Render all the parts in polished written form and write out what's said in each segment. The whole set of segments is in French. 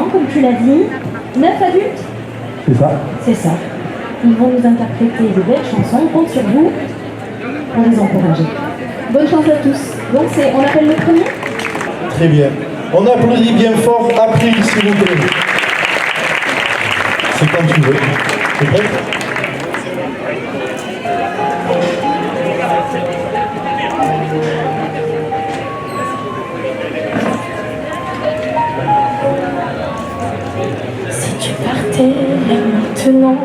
enfants, comme tu l'as dit. 9 adultes? C'est ça. C'est ça. Ils vont nous interpréter de belles chansons. On compte sur vous pour les encourager. Bonne chance à tous. Donc on appelle le premier? Très bien. On applaudit bien fort April, s'il vous plaît. C'est quand tu veux. C'est prêt? Si tu partais là maintenant,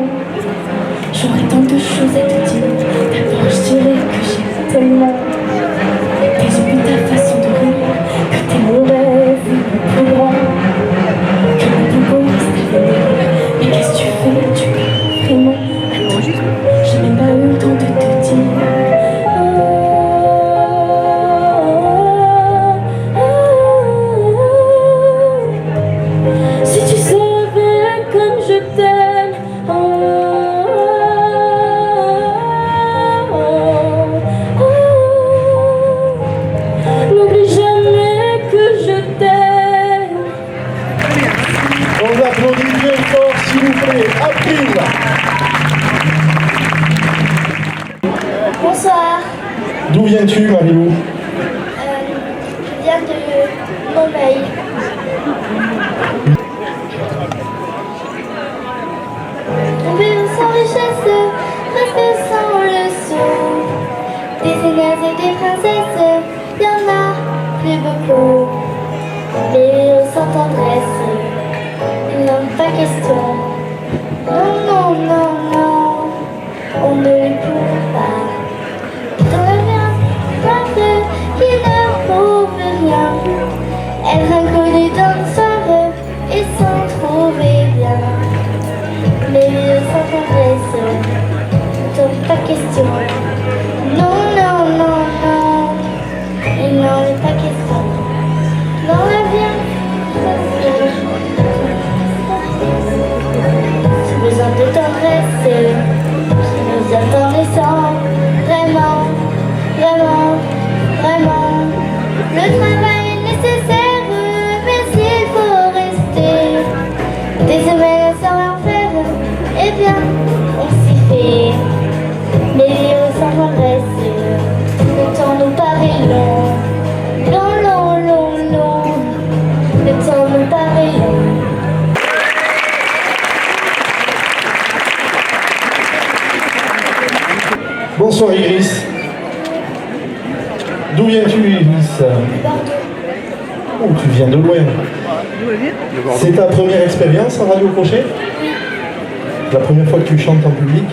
j'aurais tant de choses à te dire. D'abord je dirais que j'aime tellement tes yeux et ta façon de rire, que t'es mon rêve le plus grand, que le plus beau reste à venir. Mais qu'est-ce que tu fais? Tu peux vraiment? Attends, j'ai même pas eu le temps de te dire. Si tu savais comme je t'aime, n'oublie jamais que je t'aime. On applaudit bien fort, s'il vous plaît. April. Bonsoir, D'où viens-tu, Marilou? je viens de Montmeuil. Vivre sans richesse, presque sans leçon. Des seigneurs et des princesses, y en a plus beaucoup. Mais sans tendresse, il n'en est pas question. Non, non, non, non, on ne le peut pas. Dans la vie, qui ne prouve rien, être inconnu dans le soir et s'en trouver bien. Mais sans tendresse, il n'en est pas question. Non, non, non, non, il n'en est pas question. Dans la vie, j'ai besoin de tendresse, j'ai besoin de tendresse, vraiment, vraiment, vraiment. Le travail est nécessaire, mais s'il faut rester des semaines sans rien faire, eh bien, on s'y fait. Mais vivre sans tendresse, le temps nous paraît long, long, long, long, long. Le temps nous paraît long. Bonsoir, Iris. D'où viens-tu, Iris? Oh, tu viens de loin. C'est ta première expérience en Radio Crochet? La première fois que tu chantes en public?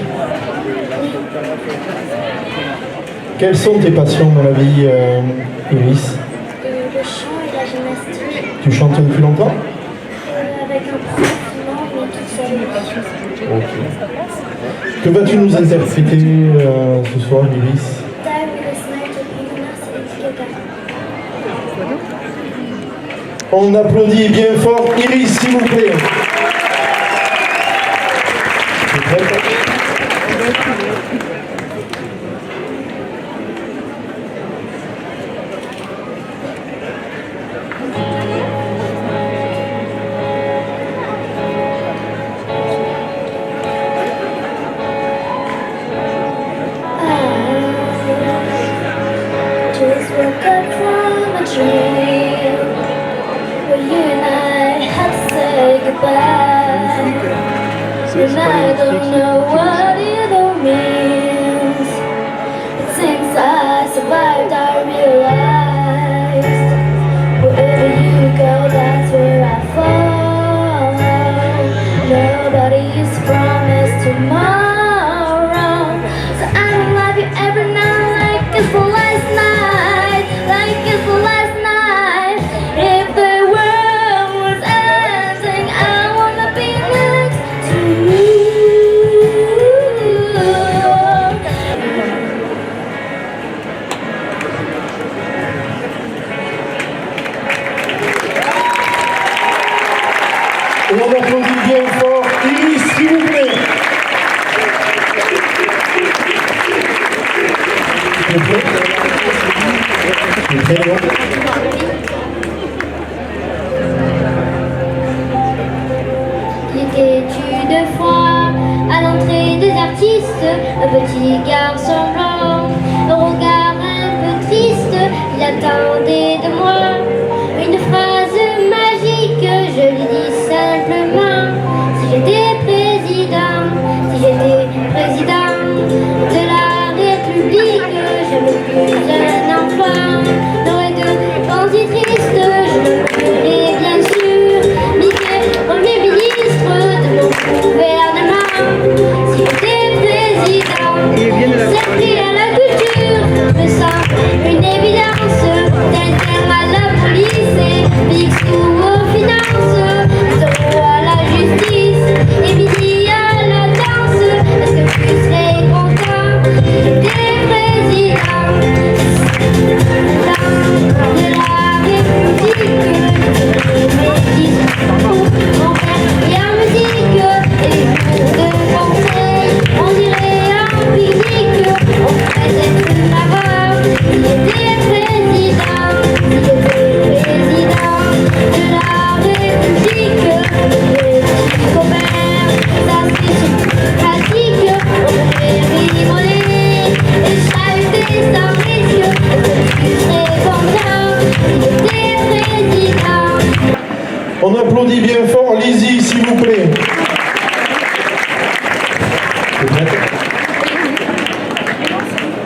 Quelles sont tes passions dans la vie, Iris? Le chant et la gymnastique, Tu chantes depuis longtemps? avec un prof, non, mais toute seule. Ok. Que vas-tu nous interpréter ce soir, Iris? Time with a smile to be c'est Lady Gaga. On applaudit bien fort Iris, s'il vous plaît. Tu es prête? Just woke up from a dream where you and I had to say goodbye. And I don't know what it all means, but since I survived I realized wherever you go that's where I fall. Nobody is promised tomorrow, so I will love you every night like it's the last night, like it's the last night. If the world was ending, I wanna be next to you. Et on applaudit bien fort Iris, s'il vous plaît. Tu es prêt? Tu es prêt, non? une fois, à l'entrée des artistes, un petit garçon blanc, au regard un peu triste, il attendait de moi une phrase magique. Je lui dis simplement: si j'étais président, si j'étais président de la République, j'avais plus un enfant, n'aurais de pensées tristes, je m'appelais bien sûr Mickey, premier ministre de mon gouvernement. Si j'étais président, servir à la culture me semble une évidence, tel terme à la police et Picsou aux finances, Zorro à la justice et Midi à la danse. Est-ce que tu serais content si j'étais président de la République? Mon père et en musique et les cours de conseil, on irait en pique-nique, on ferait ma voix si j'étais président, si j'étais président de la République. Les petits copains, ça c'est super pratique, on pourrait rigoler et chahuter sans risque. Est-ce que tu serais content si j'étais président? On applaudit bien fort Lizzie, s'il vous plaît. T'es prête?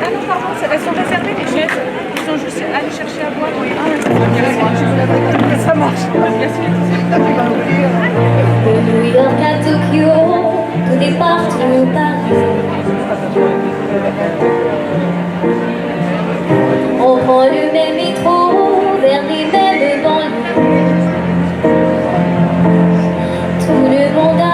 Ah non, pardon, elles sont réservées les chaises. Ils sont juste allés chercher à boire. Ça marche. De New York à Tokyo, tout est partout pareil. On prend le même métro vers les mêmes banlieues. Tout le monde a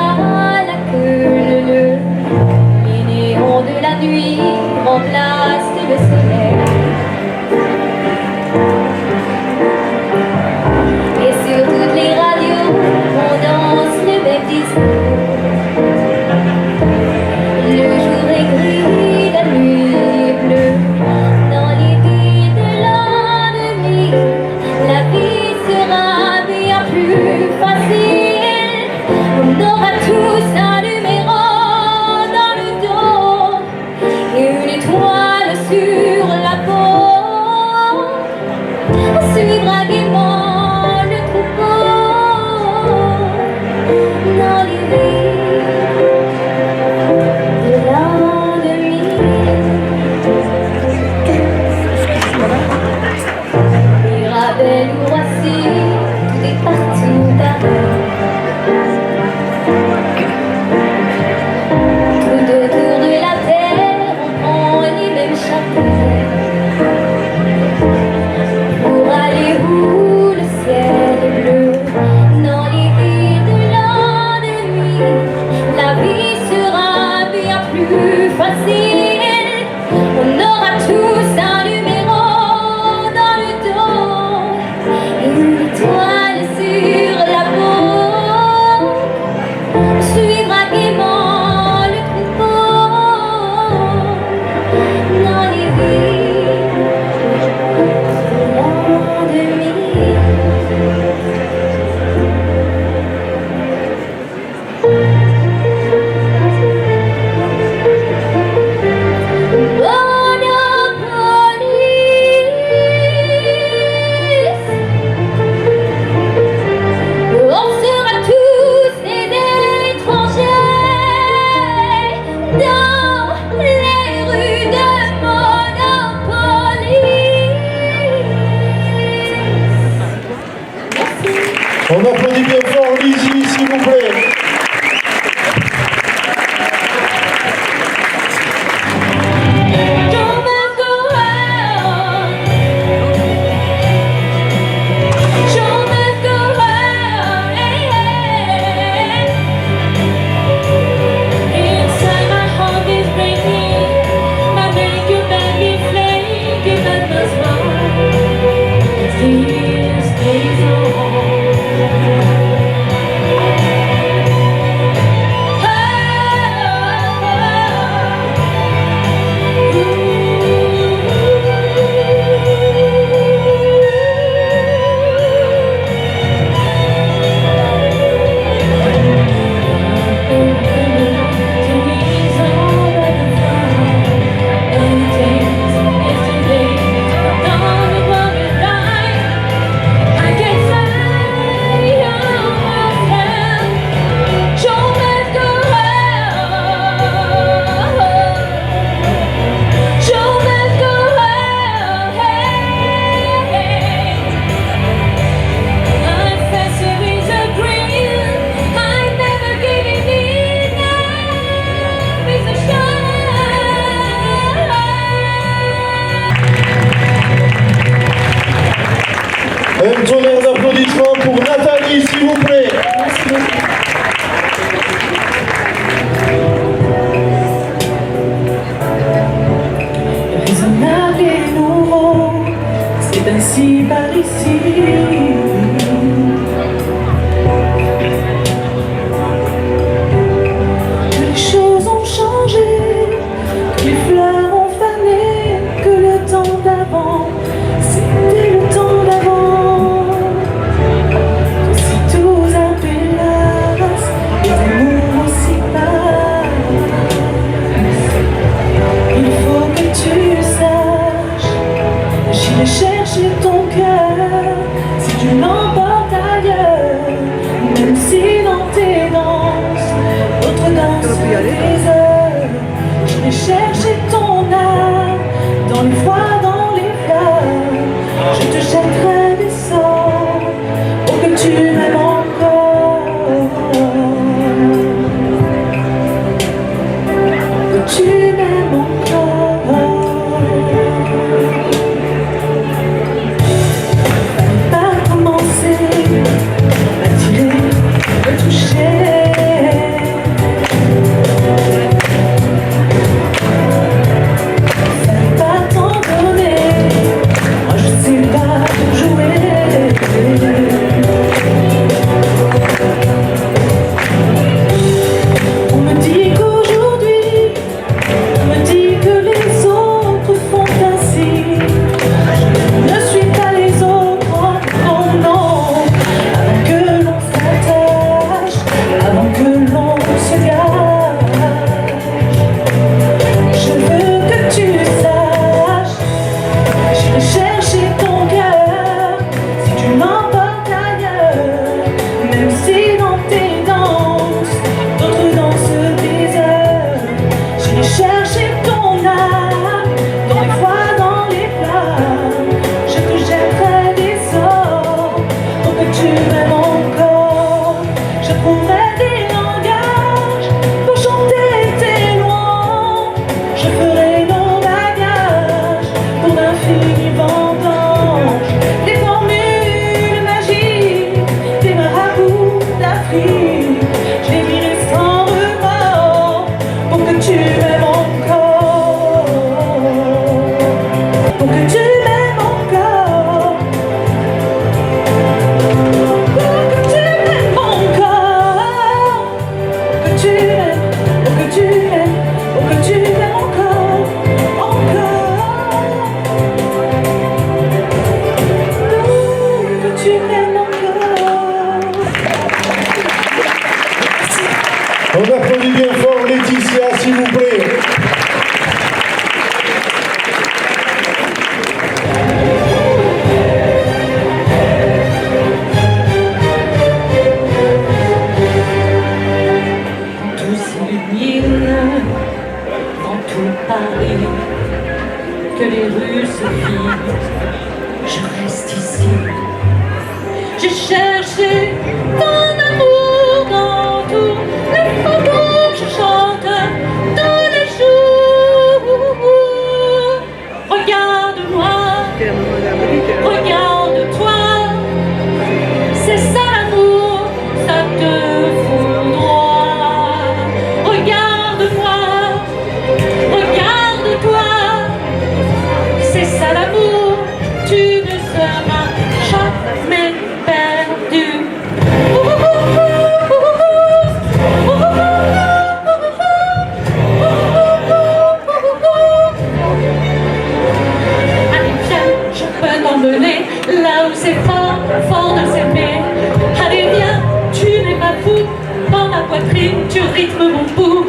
Même si dans tes danses, d'autres dansent des heures, je vais chercher ton âme, dans les froids, dans les fleurs, je te jetterai des sorts, pour que tu m'aimes encore, que tu m'aimes encore. Pas commencer, m'attirer, me toucher. Fallait pas t'en donner, moi je sais pas jouer. On me dit qu'aujourd'hui, on me dit que les autres font ainsi. Je ne suis pas les autres, oh non. Avant que l'on s'attache, avant que l'on se gâche, je veux que tu saches, j'irai chercher ton cœur si tu m'emportes ailleurs. Même si dans tes danses, d'autres dansent des heures, j'irai chercher ton âme, dans les froids, dans les flammes, je te jetterai des sorts, pour que tu m'aimes encore. Je trouverai des langages pour chanter tes louanges, je ferai nos bagages pour d'infinis vendanges, des formules magiques, des marabouts d'Afrique, je les dirai sans remords, pour que tu m'aimes encore, pour que tu m'aimes encore, pour que tu m'aimes encore, que tu m'aimes, pour que tu m'aimes, pour que tu m'aimes encore, que tu m'aimes encore. On applaudit bien fort Laetitia, s'il vous plaît. Tout s'illumine dans tout Paris, que les rues se vident, je reste ici. J'ai cherché ton amour dans tous les faubourgs, je chante tous les jours. Regarde-moi, regarde-toi, c'est ça l'amour, ça te foudroie. Regarde-moi, regarde-toi, c'est ça l'amour, tu ne seras jamais perdu. Allez viens, je peux t'emmener là où c'est fort, fort de s'aimer. Allez viens, tu n'es pas fou, dans ma poitrine tu rythmes mon pouls.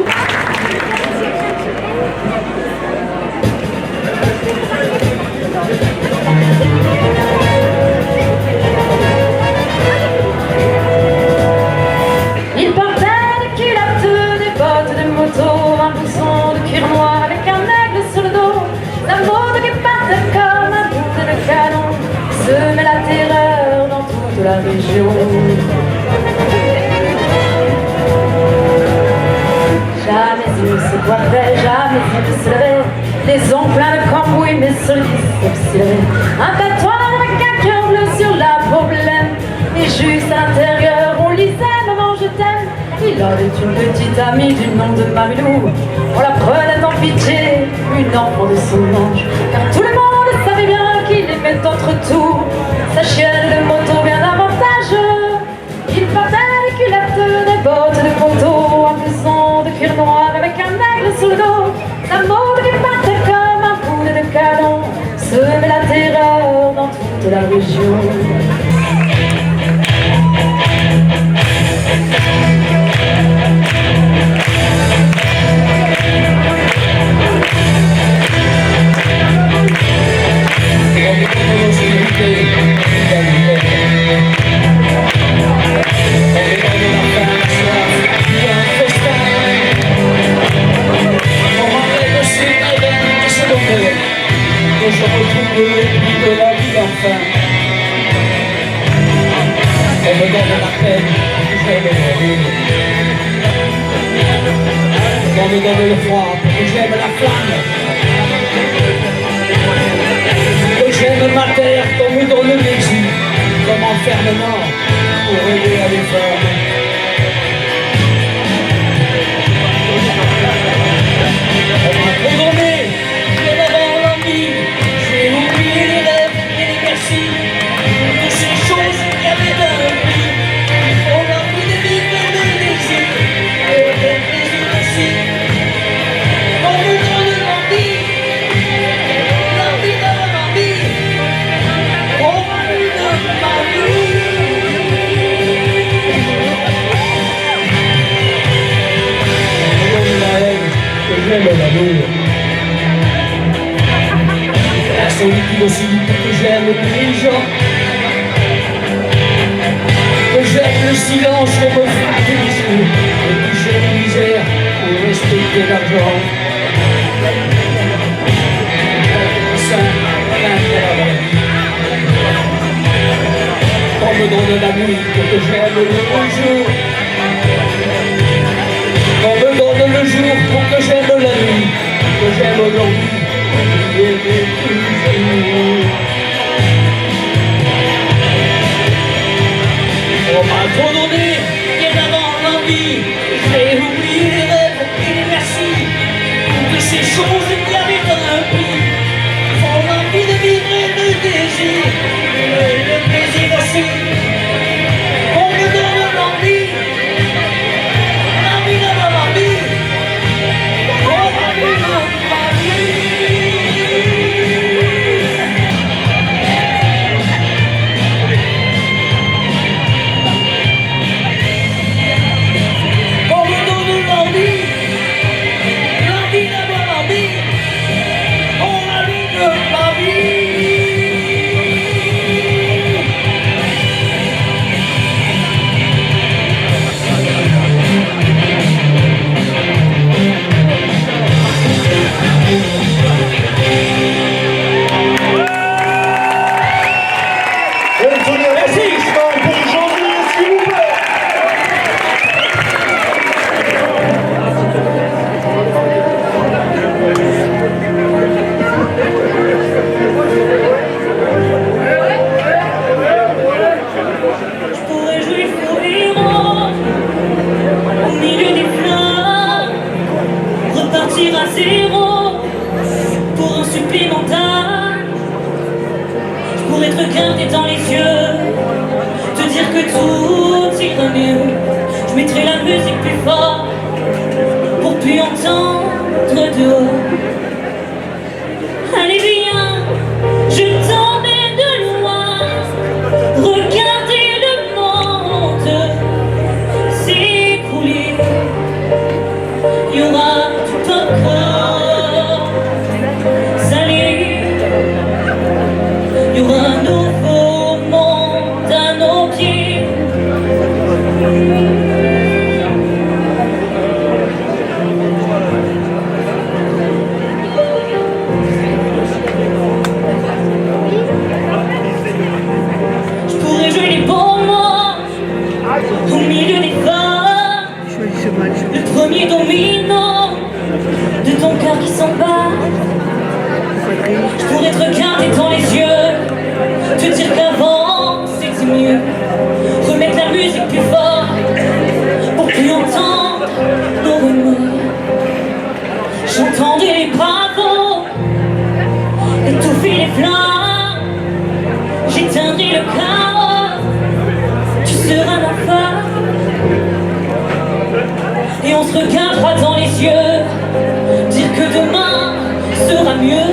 Il portait des culottes, des bottes de moto, un blouson de cuir noir avec un aigle sur le dos, la mode qui partait comme un bout de canon, semait la terreur dans toute la région. Jamais il ne se coiffait, jamais il ne se levait, les ongles pleins de cambouis mais solides s'obstilaient. Un tatouage avec un cœur bleu sur la peau blême, et juste à l'intérieur on lisait maman je t'aime. Il avait une petite amie du nom de Mamilou, on la prenait en pitié, une enfant de son âge, car tout le monde savait bien qu'il aimait entre tout sa chienne de moto bien avantageux. Il portait des culottes, des bottes de coton, un blouson de cuir noir avec un aigle sur le dos, la mode qui partait comme un boulet de canon, semait la terreur dans toute la région. Thank you. Qu'on me donne le froid, pour que j'aime la flamme. Que j'aime ma terre, qu'on me donne l'exil. Comme enfermement, pour aider à l'effort. On m'a pardonné, mais d'abord l'envie. J'ai oublié les rêves et les merci. De ces choses qui avaient un prix. On a pris des vies et des désirs. Et des plaisirs aussi. On me donne l'envie. L'envie d'avoir l'envie. On m'a vu de ma vie. J'aime l'amour, la solitude aussi, que j'aime les gens, que j'aime le silence qu'on me frappe les yeux, et que j'aime la misère pour respecter l'argent. Ça, on me donne la nuit, que j'aime le jour. On me donne le jour pour que j'aime la nuit, que j'aime l'envie, et toujours. On m'a trop donné, bien avant l'envie, j'ai oublié les rêves et les merci. Toutes ces choses qui avaient un prix, font l'envie de vivre et le désir, et le plaisir aussi. On me donne l'envie. Et on se regarde droit dans les yeux, dire que demain sera mieux.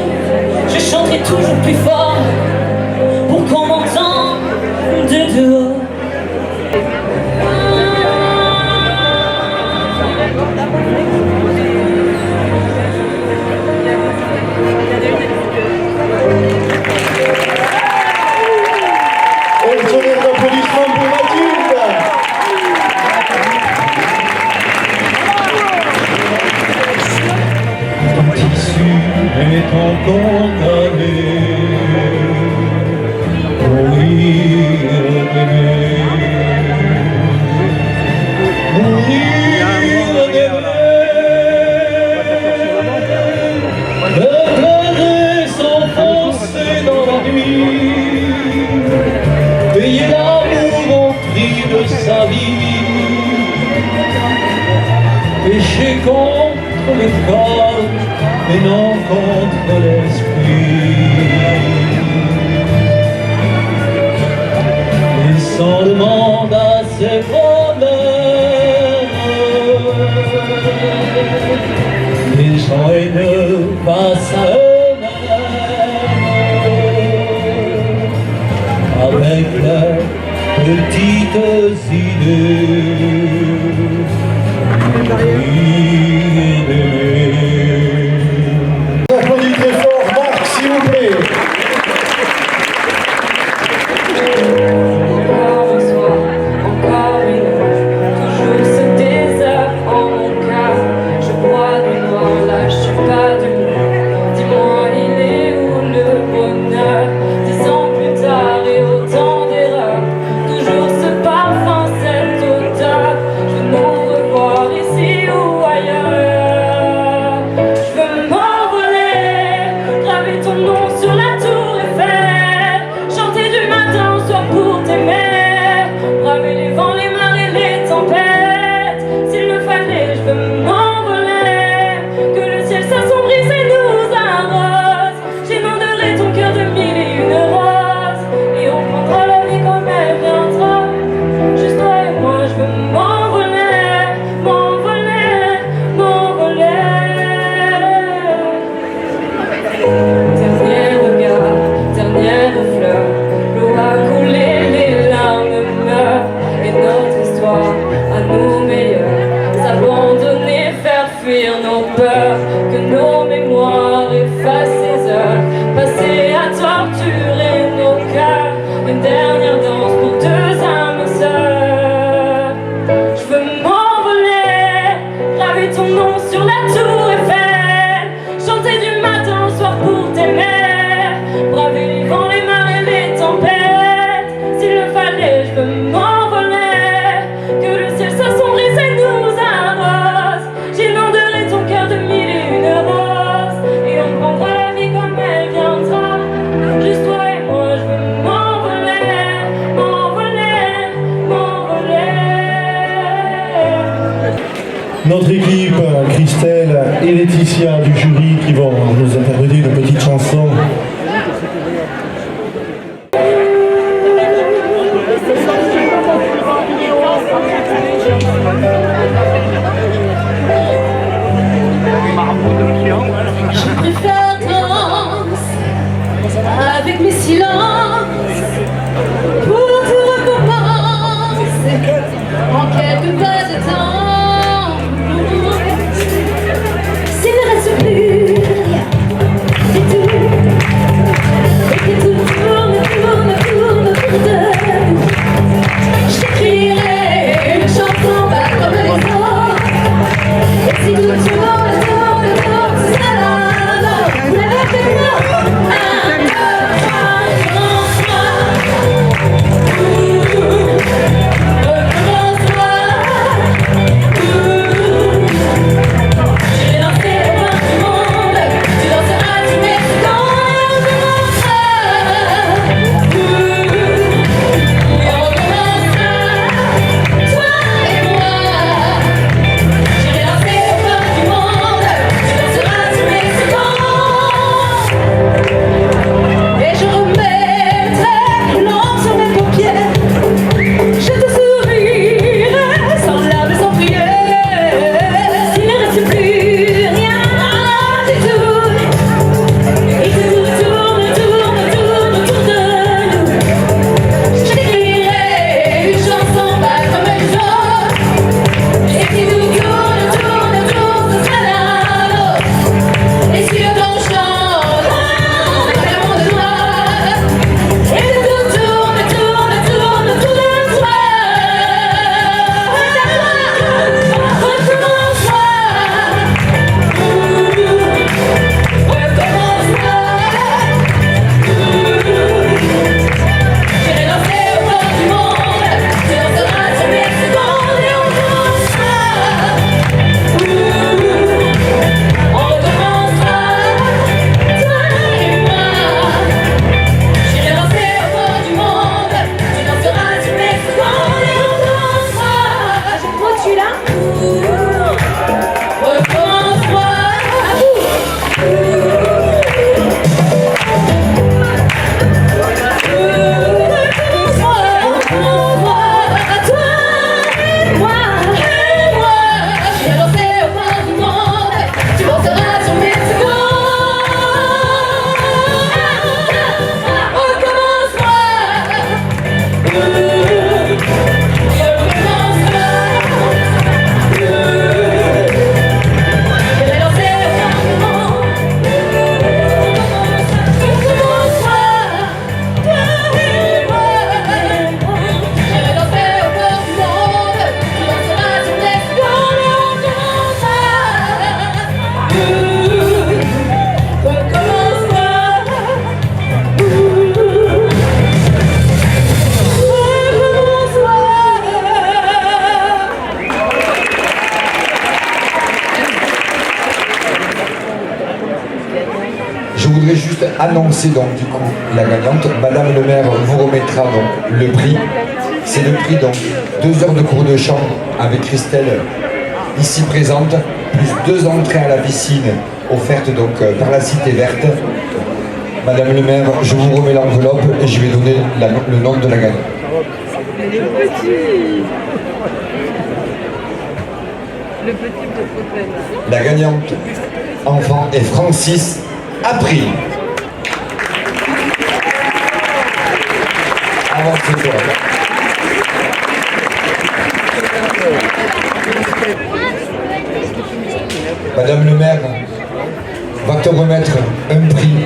Je chanterai toujours plus fort pour qu'on m'entende de dehors. Un tonnerre d'applaudissements pour Mathilde. Ton tissu est condamné pour rire d'aimer. péché contre le corps et non contre l'esprit. Et s'en demande à ses problèmes, les gens haineux face à eux-mêmes, avec leurs petites idées. Applaudissez très fort, Marc, s'il vous plaît. Encore un soir, encore une heure, toujours ce désert en mon cœur. Je bois du noir, là je suis pas du noir. Dis-moi, il est où le bonheur? 10 ans plus tard et autant d'erreurs, toujours ce parfum, cette odeur. Je veux nous revoir ici ou ailleurs. Je veux m'envoler, graver ton nom sur la tour Eiffel, chanter du matin au soir pour t'aimer, braver les vents, les marées, les tempêtes. S'il le fallait, je veux m'envoler, que le ciel s'assombrisse et nous arrose. J'inonderai ton cœur de mille et une roses, et on prendra la vie comme elle viendra. Juste toi et moi, je veux m'envoler, m'envoler, m'envoler. Dernier regard, dernière fleur, l'eau a coulé, les larmes meurent, et notre histoire à nous meilleure, s'abandonner, faire fuir nos peurs, que nos mémoires effacent ces heures, passées à torturer nos cœurs, une dernière danse pour deux âmes sœurs. Je veux m'envoler, graver ton nom sur la tour Eiffel, chanter du matin au soir pour t'aimer, braver les vents, les marées, les tempêtes. S'il le fallait, je veux m'envoler, que le ciel s'assombrisse et nous arrose. J'inonderai ton cœur de mille et une roses, et on prendra la vie comme elle viendra. Juste toi et moi, je veux m'envoler, m'envoler, m'envoler. Notre équipe, Christelle et Laetitia du jury qui vont nous interpréter une petite chanson. Je préfère danser avec mes silences pour tout recommencer en quelques pas de temps. S'il ne reste plus rien, c'est tout. voudrais juste annoncer donc du coup la gagnante. Madame le maire vous remettra donc le prix. C'est le prix donc 2 heures de cours de chant avec Christelle ici présente, plus 2 entrées à la piscine offertes donc par la Cité Verte. Madame le maire, je vous remets l'enveloppe et je vais donner le nom de la gagnante. Le petit de Fontaine. La gagnante enfant est Francis April. Avancez-toi. Madame le maire va te remettre un prix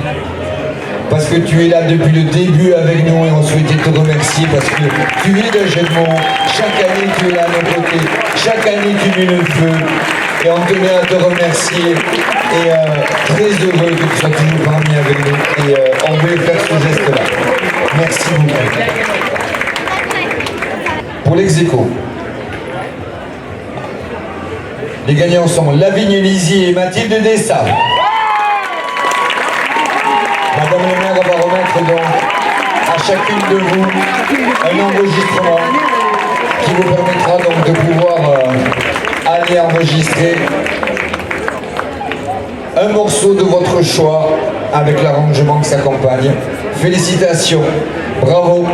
parce que tu es là depuis le début avec nous et on souhaitait te remercier parce que tu es de Jetmont. Chaque année tu es là à nos côtés, chaque année tu mets le feu et on tenait à te remercier et très heureux que tu sois toujours parmi avec nous et on voulait faire ce geste là. Merci beaucoup. Pour l'ex-écho, les gagnants sont Lavigne Lisier et Mathilde Dessa. Madame le maire va remettre donc à chacune de vous un enregistrement qui vous permettra donc de pouvoir aller enregistrer un morceau de votre choix avec l'arrangement qui s'accompagne. Félicitations, bravo.